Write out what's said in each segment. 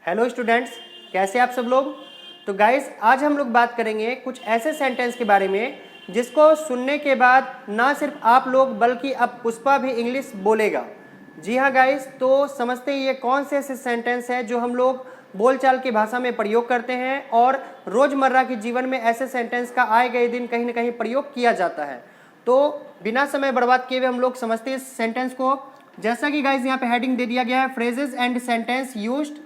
Hello students, कैसे आप सब लोग। तो गाइस, आज हम लोग बात करेंगे कुछ ऐसे सेंटेंस के बारे में जिसको सुनने के बाद ना सिर्फ आप लोग बल्कि अब पुष्पा भी इंग्लिश बोलेगा। जी हाँ गाइस, तो समझते हैं ये कौन से ऐसे सेंटेंस हैं जो हम लोग बोलचाल की भाषा में प्रयोग करते हैं और रोज़मर्रा के जीवन में ऐसे सेंटेंस का आए गए दिन कहीं ना कहीं प्रयोग किया जाता है। तो बिना समय बर्बाद किए हुए हम लोग समझते हैं इस सेंटेंस को। जैसा कि गाइस यहाँ पे हेडिंग दे दिया गया है, phrases and sentence used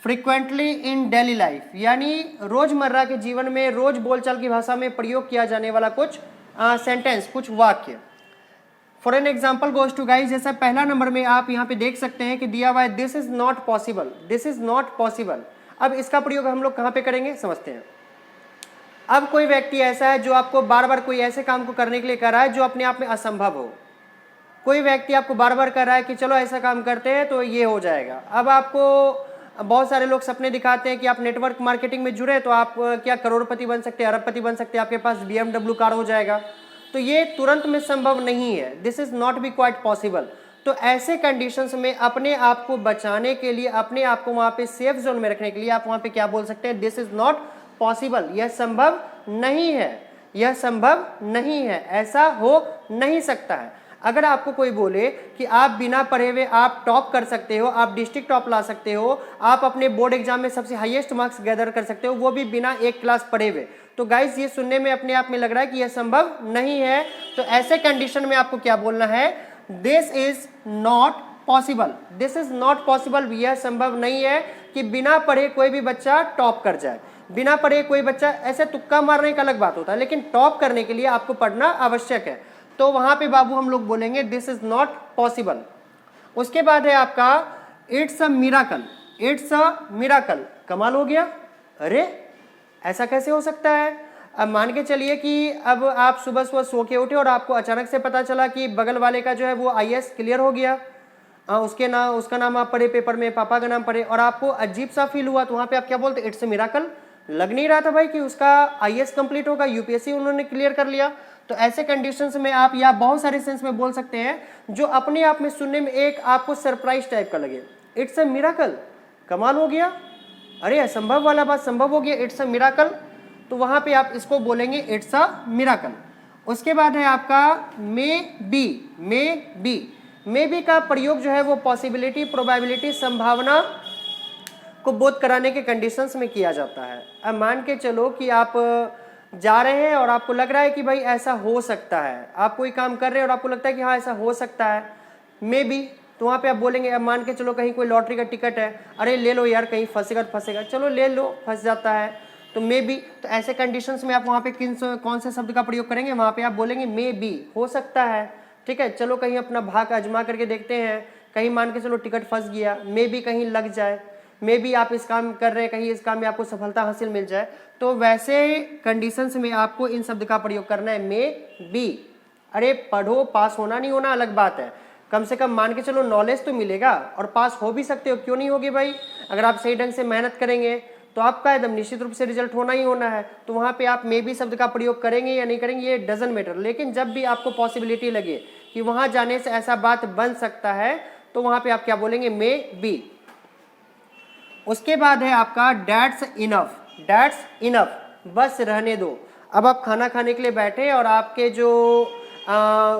frequently in daily life, यानी रोजमर्रा के जीवन में रोज बोलचाल की भाषा में प्रयोग किया जाने वाला कुछ सेंटेंस, कुछ वाक्य। For an example goes to guys, जैसा पहला नंबर में आप यहाँ पे देख सकते हैं कि दिया हुआ है this is not possible, this is not possible. अब इसका प्रयोग हम लोग कहाँ पे करेंगे समझते हैं। अब कोई व्यक्ति ऐसा है जो आपको बार बार कोई ऐसे काम को करने के लिए कर रहा है जो अपने आप में असंभव हो। कोई व्यक्ति आपको बार बार कर रहा है कि चलो ऐसा काम करते हैं तो ये हो जाएगा। अब आपको बहुत सारे लोग सपने दिखाते हैं कि आप नेटवर्क मार्केटिंग में जुड़े तो आप क्या करोड़पति बन सकते हैं, अरबपति बन सकते हैं, आपके पास BMW कार हो जाएगा। तो ये तुरंत में संभव नहीं है, this is not be quite possible. तो ऐसे कंडीशंस में अपने आप को बचाने के लिए, अपने आप को वहाँ पे सेफ जोन में रखने के लिए आप वहाँ पे क्या बोल सकते हैं, दिस इज नॉट पॉसिबल, यह संभव नहीं है, यह संभव नहीं है, ऐसा हो नहीं सकता है। अगर आपको कोई बोले कि आप बिना पढ़े हुए आप टॉप कर सकते हो, आप डिस्ट्रिक्ट टॉप ला सकते हो, आप अपने बोर्ड एग्जाम में सबसे हाईएस्ट मार्क्स गैदर कर सकते हो, वो भी बिना एक क्लास पढ़े हुए, तो गाइस ये सुनने में अपने आप में लग रहा है कि यह संभव नहीं है। तो ऐसे कंडीशन में आपको क्या बोलना है, this is not possible, this is not possible, यह संभव नहीं है कि बिना पढ़े कोई भी बच्चा टॉप कर जाए। बिना पढ़े कोई बच्चा, ऐसे तुक्का मारने का अलग बात होता है, लेकिन टॉप करने के लिए आपको पढ़ना आवश्यक है। तो वहां पे बाबू हम लोग बोलेंगे दिस इज नॉट पॉसिबल। उसके बाद है आपका it's a miracle, it's a miracle, कमाल हो गया। अरे ऐसा कैसे हो सकता है। अब मान के चलिए कि अब आप सुबह सुबह सो के उठे और आपको अचानक से पता चला कि बगल वाले का जो है वो IAS क्लियर हो गया। उसका नाम आप पढ़े पेपर में, पापा का नाम पढ़े और आपको अजीब सा फील हुआ, तो वहां पे आप क्या बोलते, इट्स अ मिराकल। लग नहीं रहा था भाई कि उसका IAS कंप्लीट होगा, UPSC उन्होंने क्लियर कर लिया। तो ऐसे कंडीशंस में आप या बहुत सारे सेंस में बोल सकते हैं जो अपने आप में सुनने में एक आपको सरप्राइज टाइप का लगे, इट्स अ मिराकल, कमाल हो गया। अरे असंभव वाला बात संभव हो गया, इट्स अ मिराकल। तो वहां पे आप इसको बोलेंगे इट्स अ मिराकल। उसके बाद है आपका मे बी, मे बी का प्रयोग जो है वो पॉसिबिलिटी, प्रोबेबिलिटी, संभावना को बोध कराने के कंडीशंस में किया जाता है। अब मान के चलो कि आप जा रहे हैं और आपको लग रहा है कि भाई ऐसा हो सकता है, आप कोई काम कर रहे हैं और आपको लगता है कि हाँ ऐसा हो सकता है, मे बी, तो वहाँ पे आप बोलेंगे। अब मान के चलो कहीं कोई लॉटरी का टिकट है, अरे ले लो यार कहीं फंसेगा तो फंसेगा, चलो ले लो, फंस जाता है, तो मे बी। तो ऐसे कंडीशंस में आप वहाँ पे कौन से शब्द का प्रयोग करेंगे, वहाँ पे आप बोलेंगे मे बी, हो सकता है। ठीक है, चलो कहीं अपना भाग आजमा करके देखते हैं, कहीं मान के चलो टिकट फंस गया, मे बी कहीं लग जाए, मे बी आप इस काम कर रहे हैं, कहीं इस काम में आपको सफलता हासिल मिल जाए। तो वैसे कंडीशंस में आपको इन शब्द का प्रयोग करना है, मे बी। अरे पढ़ो, पास होना नहीं होना अलग बात है, कम से कम मान के चलो नॉलेज तो मिलेगा और पास हो भी सकते हो, क्यों नहीं होगी भाई। अगर आप सही ढंग से मेहनत करेंगे तो आपका एकदम निश्चित रूप से रिजल्ट होना ही होना है। तो वहाँ पे आप मे बी शब्द का प्रयोग करेंगे या नहीं करेंगे ये डजंट मैटर, लेकिन जब भी आपको पॉसिबिलिटी लगे कि वहाँ जाने से ऐसा बात बन सकता है तो वहाँ पे आप क्या बोलेंगे, मे बी। उसके बाद है आपका डैट्स इनफ, डैट्स इनफ, बस रहने दो। अब आप खाना खाने के लिए बैठे और आपके जो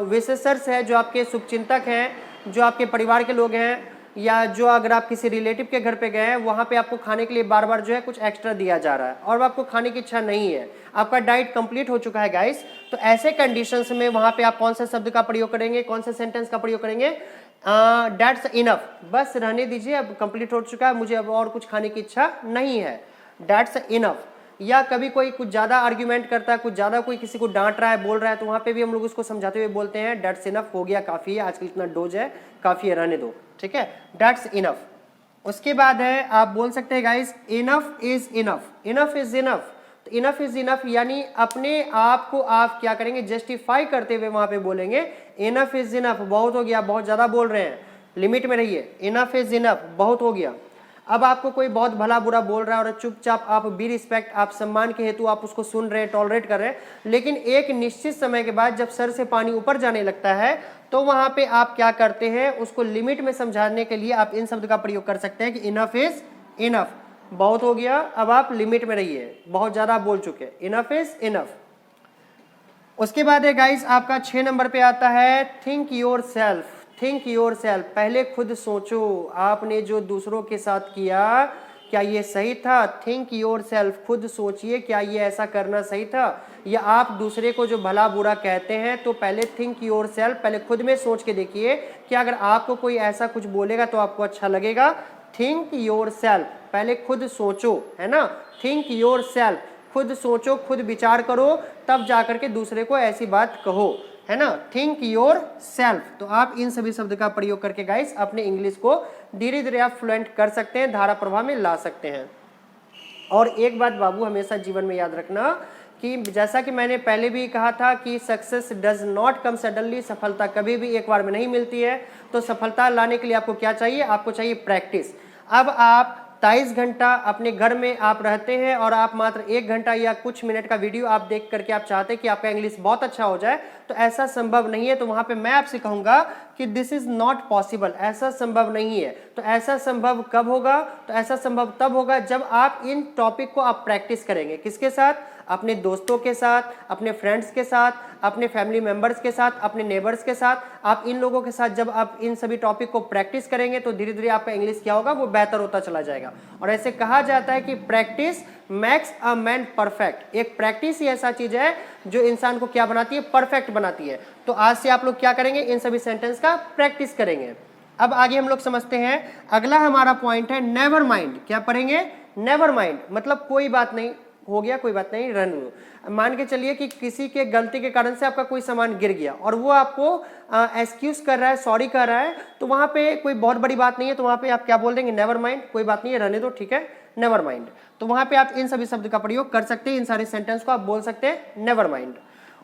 विशेषज्ञ हैं, जो आपके शुभचिंतक हैं, जो आपके परिवार के लोग हैं, या जो अगर आप किसी रिलेटिव के घर पे गए हैं, वहाँ पे आपको खाने के लिए बार बार जो है कुछ एक्स्ट्रा दिया जा रहा है और आपको खाने की इच्छा नहीं है, आपका डाइट कंप्लीट हो चुका है गाइस। तो ऐसे कंडीशंस में वहाँ पे आप कौन से शब्द का प्रयोग करेंगे, कौन से सेंटेंस का प्रयोग करेंगे, डैट्स इनफ, बस रहने दीजिए, अब कंप्लीट हो चुका है, मुझे अब और कुछ खाने की इच्छा नहीं है, डैट्स इनफ। या कभी कोई कुछ ज़्यादा आर्ग्यूमेंट करता है, कुछ ज़्यादा कोई किसी को डांट रहा है, बोल रहा है, तो वहाँ पे भी हम लोग उसको समझाते हुए बोलते हैं डैट्स इनफ, हो गया, काफ़ी है, आजकल इतना डोज है, काफ़ी है, रहने दो। ठीक है, डैट्स इनफ। उसके बाद है आप बोल सकते हैं guys enough is enough, enough is enough. तो इनफ इज इनफ यानी अपने आप को आप क्या करेंगे, जस्टिफाई करते हुए वहां पे बोलेंगे इनफ इज इनफ, बहुत हो गया, बहुत ज्यादा बोल रहे हैं, लिमिट में रहिए, इनफ इज इनफ, बहुत हो गया। अब आपको कोई बहुत भला बुरा बोल रहा है और चुपचाप आप बी रिस्पेक्ट, आप सम्मान के हेतु आप उसको सुन रहे हैं, टॉलरेट कर रहे हैं, लेकिन एक निश्चित समय के बाद जब सर से पानी ऊपर जाने लगता है तो वहां पे आप क्या करते हैं, उसको लिमिट में समझाने के लिए आप इन शब्द का प्रयोग कर सकते हैं कि इनफ इज इनफ, बहुत हो गया, अब आप लिमिट में रहिए, बहुत ज़्यादा आप बोल चुके हैं, इनफ इज इनफ। उसके बाद है गाइस आपका 6 नंबर पे आता है think your self. Think your self, पहले खुद सोचो, आपने जो दूसरों के साथ किया क्या ये सही था? थिंक योर सेल्फ, खुद सोचिए क्या ये ऐसा करना सही था, या आप दूसरे को जो भला बुरा कहते हैं, तो पहले थिंक योर सेल्फ, पहले खुद में सोच के देखिए कि अगर आपको कोई ऐसा कुछ बोलेगा तो आपको अच्छा लगेगा। थिंक योर सेल्फ, पहले खुद सोचो, है ना, थिंक योर सेल्फ, खुद सोचो, खुद विचार करो, तब जाकर के दूसरे को ऐसी बात कहो, है ना, थिंक योर सेल्फ। तो आप इन सभी शब्द का प्रयोग करके गाइस अपने इंग्लिश को धीरे धीरे आप फ्लुएंट कर सकते हैं, धारा प्रवाह में ला सकते हैं। और एक बात बाबू हमेशा जीवन में याद रखना कि जैसा कि मैंने पहले भी कहा था कि success does not come suddenly, सफलता कभी भी एक बार में नहीं मिलती है। तो सफलता लाने के लिए आपको क्या चाहिए? आपको चाहिए प्रैक्टिस। अब आप 23 घंटा अपने घर में आप रहते हैं और आप मात्र 1 घंटा या कुछ मिनट का वीडियो आप देख करके आप चाहते हैं कि आपका इंग्लिश बहुत अच्छा हो जाए, तो ऐसा संभव नहीं है। तो वहां पे मैं आपसे कहूंगा कि दिस इज नॉट पॉसिबल, ऐसा संभव नहीं है। तो ऐसा संभव कब होगा? तो ऐसा संभव तब होगा जब आप इन टॉपिक को आप प्रैक्टिस करेंगे। किसके साथ? अपने दोस्तों के साथ, अपने फ्रेंड्स के साथ, अपने फैमिली मेंबर्स के साथ, अपने नेबर्स के साथ, आप इन लोगों के साथ जब आप इन सभी टॉपिक को प्रैक्टिस करेंगे तो धीरे धीरे आपका इंग्लिश क्या होगा, वो बेहतर होता चला जाएगा। और ऐसे कहा जाता है कि practice makes a man perfect. एक प्रैक्टिस ही ऐसा चीज है जो इंसान को क्या बनाती है? परफेक्ट बनाती है। तो आज से आप लोग क्या करेंगे? इन सभी सेंटेंस का प्रैक्टिस करेंगे। अब आगे हम लोग समझते हैं, अगला हमारा पॉइंट है नेवर माइंड। क्या पढ़ेंगे? नेवर माइंड, मतलब कोई बात नहीं, हो गया, कोई बात नहीं, रन लो। मान के चलिए कि किसी के गलती के कारण से आपका कोई सामान गिर गया और वो आपको एक्सक्यूज कर रहा है, सॉरी कर रहा है, तो वहां पे कोई बहुत बड़ी बात नहीं है, तो वहां पे आप क्या बोल देंगे? नेवर माइंड, कोई बात नहीं है, रहने दो, ठीक है, नेवर माइंड। तो वहां पे आप इन सभी शब्द का प्रयोग कर सकते हैं, इन सारे सेंटेंस को आप बोल सकते हैं नेवर माइंड।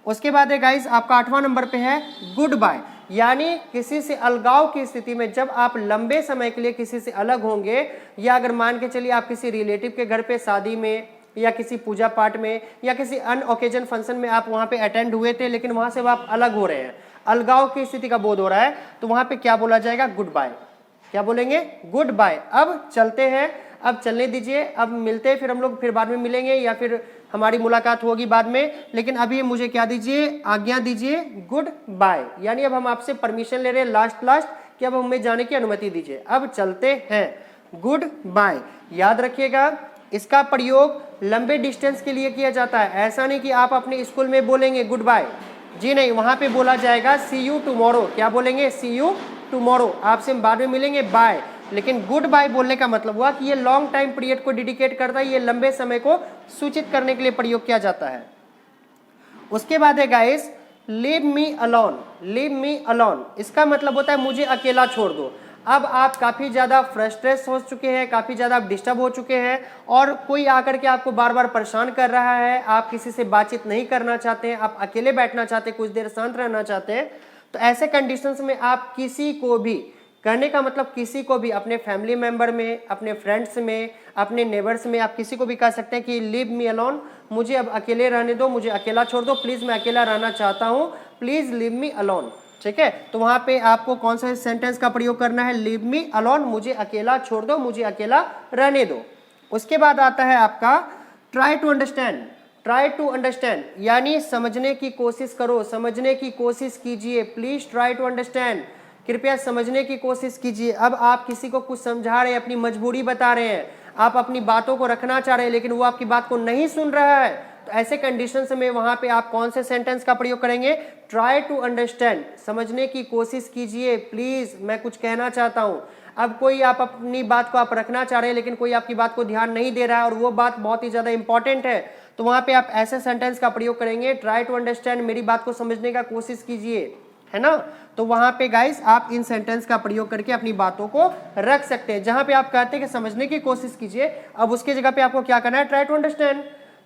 उसके बाद है गाइस आपका 8वां नंबर पे है गुड बाय, यानी किसी से अलगाव की स्थिति में जब आप लंबे समय के लिए किसी से अलग होंगे, या अगर मान के चलिए आप किसी रिलेटिव के घर पे शादी में या किसी पूजा पाठ में या किसी अन्य ओकेजन फंक्शन में आप वहां पे अटेंड हुए थे, लेकिन वहां से आप अलग हो रहे हैं, अलगाव की स्थिति का बोध हो रहा है, तो वहां पे क्या बोला जाएगा? Goodbye. क्या बोलेंगे? Goodbye. अब चलते हैं, अब चलने दीजिए, अब मिलते हैं, फिर हम लोग फिर बाद में मिलेंगे या फिर हमारी मुलाकात होगी बाद में, लेकिन अभी मुझे क्या दीजिए? आज्ञा दीजिए, गुड बाय। यानी अब हम आपसे परमिशन ले रहे हैं लास्ट कि अब हमें जाने की अनुमति दीजिए, अब चलते हैं, गुड बाय। याद रखिएगा इसका प्रयोग लंबे डिस्टेंस के लिए किया जाता है। ऐसा नहीं कि आप अपने स्कूल में बोलेंगे गुड बाय, जी नहीं, वहां पे बोला जाएगा सी यू टुमारो। क्या बोलेंगे? सी यू टुमारो, आपसे हम बाद में मिलेंगे, बाय। लेकिन गुड बाय बोलने का मतलब हुआ कि ये लॉन्ग टाइम पीरियड को डेडिकेट करता है, ये लंबे समय को सूचित करने के लिए प्रयोग किया जाता है। उसके बाद है guys leave me alone. Leave me alone, इसका मतलब होता है मुझे अकेला छोड़ दो। अब आप काफ़ी ज़्यादा फ्रस्ट्रेट हो चुके हैं, काफ़ी ज़्यादा आप डिस्टर्ब हो चुके हैं और कोई आकर के आपको बार बार परेशान कर रहा है, आप किसी से बातचीत नहीं करना चाहते हैं, आप अकेले बैठना चाहते हैं, कुछ देर शांत रहना चाहते हैं, तो ऐसे कंडीशंस में आप किसी को भी, कहने का मतलब किसी को भी, अपने फैमिली मेंबर में, अपने फ्रेंड्स में, अपने नेबर्स में, आप किसी को भी कह सकते हैं कि लीव मी अलोन, मुझे अब अकेले रहने दो, मुझे अकेला छोड़ दो, प्लीज़ मैं अकेला रहना चाहता हूँ, प्लीज़ लीव मी अलोन। ठीक है, तो वहां पे आपको कौन सा सेंटेंस का प्रयोग करना है? लीव मी अलोन, मुझे अकेला छोड़ दो, मुझे अकेला रहने दो। उसके बाद आता है आपका try to understand. Try to understand यानी समझने की कोशिश करो, समझने की कोशिश कीजिए, प्लीज ट्राई टू अंडरस्टैंड, कृपया समझने की कोशिश कीजिए। अब आप किसी को कुछ समझा रहे हैं, अपनी मजबूरी बता रहे हैं, आप अपनी बातों को रखना चाह रहे हैं, लेकिन वो आपकी बात को नहीं सुन रहा है, तो ऐसे कंडीशंस में वहां पे आप कौन से सेंटेंस का प्रयोग करेंगे? ट्राई टू अंडरस्टैंड, समझने की कोशिश कीजिए, प्लीज मैं कुछ कहना चाहता हूं। अब कोई आप अपनी बात को आप रखना चाह रहे हैं, लेकिन कोई आपकी बात को ध्यान नहीं दे रहा है और वो बात बहुत ही ज्यादा इंपॉर्टेंट है, तो वहां पे आप ऐसे सेंटेंस का प्रयोग करेंगे, ट्राई टू अंडरस्टैंड, मेरी बात को समझने का कोशिश कीजिए, है ना। तो वहां पे गाइस आप इन सेंटेंस का प्रयोग करके अपनी बातों को रख सकते हैं। जहां पे आप कहते हैं कि समझने की कोशिश कीजिए, अब उसकी जगह पे आपको क्या करना है? Try to understand.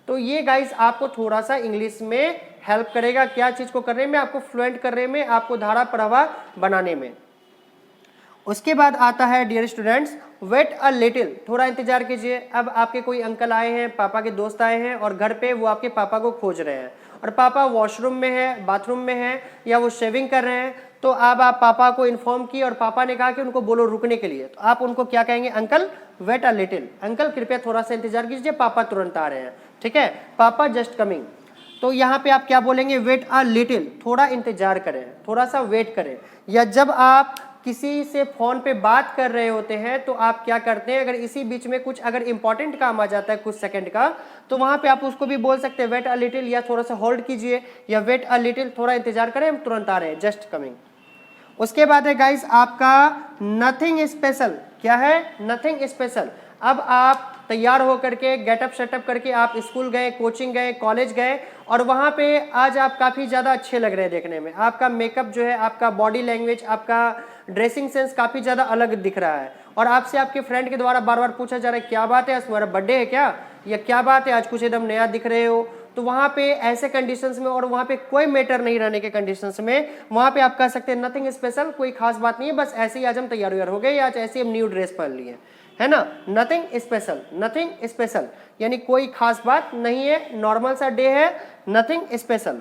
तो ये गाइस आपको थोड़ा सा इंग्लिश में हेल्प करेगा, क्या चीज को करने में? आपको फ्लुएंट करने में, आपको धारा प्रवाह बनाने में। उसके बाद आता है dear students wait a little, थोड़ा इंतजार कीजिए। अब आपके कोई अंकल आए हैं, पापा के दोस्त आए हैं और घर पे वो आपके पापा को खोज रहे हैं और पापा वॉशरूम में है, बाथरूम में है या वो शेविंग कर रहे हैं, तो अब आप पापा को इन्फॉर्म किए और पापा ने कहा कि उनको बोलो रुकने के लिए, तो आप उनको क्या कहेंगे? Uncle wait a little, uncle कृपया थोड़ा सा इंतजार कीजिए, पापा तुरंत आ रहे हैं, ठीक है, पापा जस्ट कमिंग। तो यहाँ पे आप क्या बोलेंगे, वेट अ लिटिल, थोड़ा इंतजार करें, थोड़ा सा वेट करें। या जब आप किसी से फोन पे बात कर रहे होते हैं तो आप क्या करते हैं, अगर इसी बीच में कुछ अगर इंपॉर्टेंट काम आ जाता है कुछ सेकंड का, तो वहां पे आप उसको भी बोल सकते हैं वेट अ लिटिल, या थोड़ा सा होल्ड कीजिए, या वेट अ लिटिल, थोड़ा इंतजार करें, हम तुरंत आ रहे हैं, जस्ट कमिंग। उसके बाद है गाइस आपका नथिंग स्पेशल। क्या है, नथिंग स्पेशल। अब आप तैयार होकर के गेटअप सेटअप करके आप स्कूल गए, कोचिंग गए, कॉलेज गए, और वहां पे आज आप काफी ज्यादा अच्छे लग रहे हैं देखने में, आपका मेकअप जो है, आपका बॉडी लैंग्वेज, आपका ड्रेसिंग सेंस काफी ज्यादा अलग दिख रहा है, और आपसे आपके फ्रेंड के द्वारा बार बार पूछा जा रहा है क्या बात है, आज तुम्हारा बर्थडे है क्या, या क्या बात है आज कुछ एकदम नया दिख रहे हो। तो वहां पे ऐसे कंडीशंस में, और वहां पे कोई मैटर नहीं रहने के कंडीशंस में, वहां पे आप कह सकते हैं नथिंग स्पेशल, कोई खास बात नहीं है, बस ऐसे ही आज हम तैयार हो गए, या आज ऐसे ही हम न्यू ड्रेस पहन लिए, है ना, नथिंग स्पेशल, नथिंग स्पेशल, यानी कोई खास बात नहीं है, नॉर्मल सा डे है, नथिंग स्पेशल।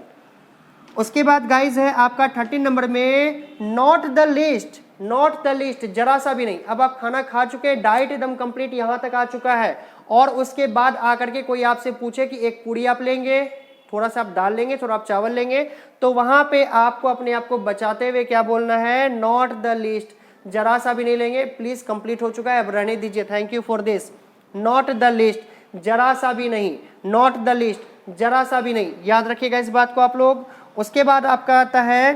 उसके बाद गाइज है आपका 13 नंबर में not the least, not the least, जरा सा भी नहीं। अब आप खाना खा चुके, डाइट एकदम कंप्लीट यहां तक आ चुका है, और उसके बाद आकर के कोई आपसे पूछे कि एक पूरी आप लेंगे, थोड़ा सा आप दाल लेंगे, थोड़ा आप चावल लेंगे, तो वहां पे आपको अपने आप को बचाते हुए क्या बोलना है, नॉट द लीस्ट, जरा सा भी नहीं लेंगे, प्लीज कंप्लीट हो चुका है, अब रहने दीजिए, thank you for this. Not the least, जरा सा भी नहीं, नॉट द लीस्ट, जरा सा भी नहीं, याद रखिएगा इस बात को आप लोग। उसके बाद आपका आता है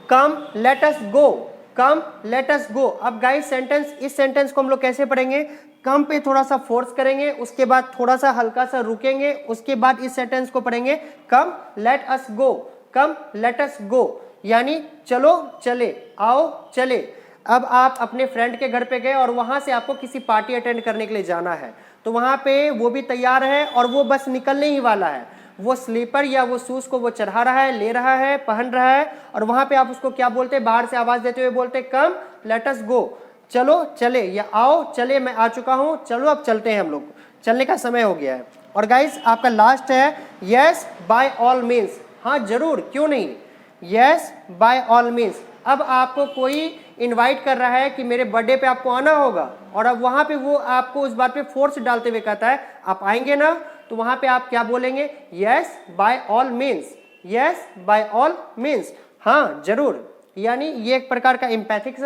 कम लेट अस गो, कम लेट अस गो। अब गाइस सेंटेंस, इस सेंटेंस को हम लोग कैसे पढ़ेंगे, कम पे थोड़ा सा फोर्स करेंगे, उसके बाद थोड़ा सा हल्का सा रुकेंगे, उसके बाद इस सेंटेंस को पढ़ेंगे कम लेट अस गो, कम लेट अस गो, यानी चलो चले, आओ चले। अब आप अपने फ्रेंड के घर पे गए और वहां से आपको किसी पार्टी अटेंड करने के लिए जाना है, तो वहां पे वो भी तैयार है और वो बस निकलने ही वाला है, वो स्लीपर या वो शूज को वो चढ़ा रहा है, ले रहा है, पहन रहा है, और वहां पे आप उसको क्या बोलते हैं, बाहर से आवाज देते हुए बोलते हैं कम लेट अस गो, चलो चले, या आओ चले, मैं आ चुका हूं, चलो अब चलते हैं, हम लोग चलने का समय हो गया है। और गाइस आपका लास्ट है यस बाय ऑल मीन्स, हाँ जरूर, क्यों नहीं, यस बाय ऑल मीन्स। अब आपको कोई इनवाइट कर रहा है कि मेरे बर्थडे पे आपको आना होगा, और अब वहां पे वो आपको उस बात पे फोर्स डालते हुए कहता है आप आएंगे ना, तो वहां पे आप क्या बोलेंगे, yes by all means, yes by all means, हाँ जरूर, यानी ये एक प्रकार का एम्पैथिक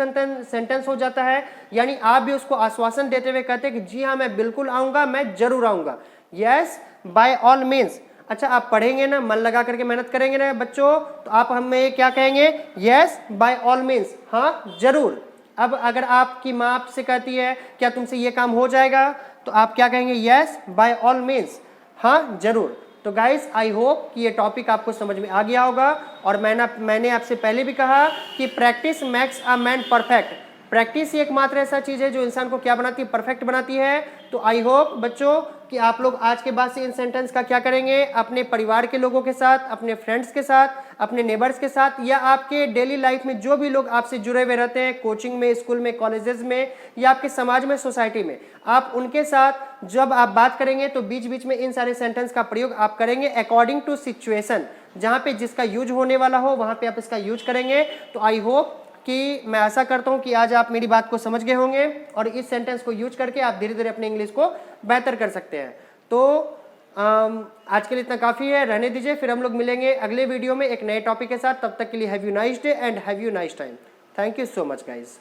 सेंटेंस हो जाता है, यानी आप भी उसको आश्वासन देते हुए कहते हैं कि जी हाँ मैं बिल्कुल आऊंगा, मैं जरूर आऊंगा, यस बाय ऑल मीन्स। अच्छा आप पढ़ेंगे ना, मन लगा करके मेहनत करेंगे ना बच्चों, तो आप हमें क्या कहेंगे, यस बाय ऑल मीन्स, हाँ जरूर। अब अगर आपकी माँ आपसे कहती है क्या तुमसे ये काम हो जाएगा, तो आप क्या कहेंगे, यस बाय ऑल मीन्स, हाँ जरूर। तो गाइस आई होप कि ये टॉपिक आपको समझ में आ गया होगा, और मैंने आपसे पहले भी कहा कि practice makes a man perfect, practice ही एकमात्र ऐसा चीज है जो इंसान को क्या बनाती है, परफेक्ट बनाती है। तो आई होप बच्चों कि आप लोग आज के बाद से इन सेंटेंस का क्या करेंगे, अपने परिवार के लोगों के साथ, अपने फ्रेंड्स के साथ, अपने नेबर्स के साथ, या आपके डेली लाइफ में जो भी लोग आपसे जुड़े हुए रहते हैं, कोचिंग में, स्कूल में, कॉलेजेस में, या आपके समाज में, सोसाइटी में, आप उनके साथ जब आप बात करेंगे तो बीच बीच में इन सारे सेंटेंस का प्रयोग आप करेंगे अकॉर्डिंग टू सिचुएशन, जहां पे जिसका यूज होने वाला हो वहां पे आप इसका यूज करेंगे। तो आई होप कि मैं आशा करता हूं कि आज आप मेरी बात को समझ गए होंगे, और इस सेंटेंस को यूज करके आप धीरे धीरे अपने इंग्लिश को बेहतर कर सकते हैं। तो आज के लिए इतना काफ़ी है, रहने दीजिए, फिर हम लोग मिलेंगे अगले वीडियो में एक नए टॉपिक के साथ। तब तक के लिए have you nice day and have you nice time. Thank you so much guys.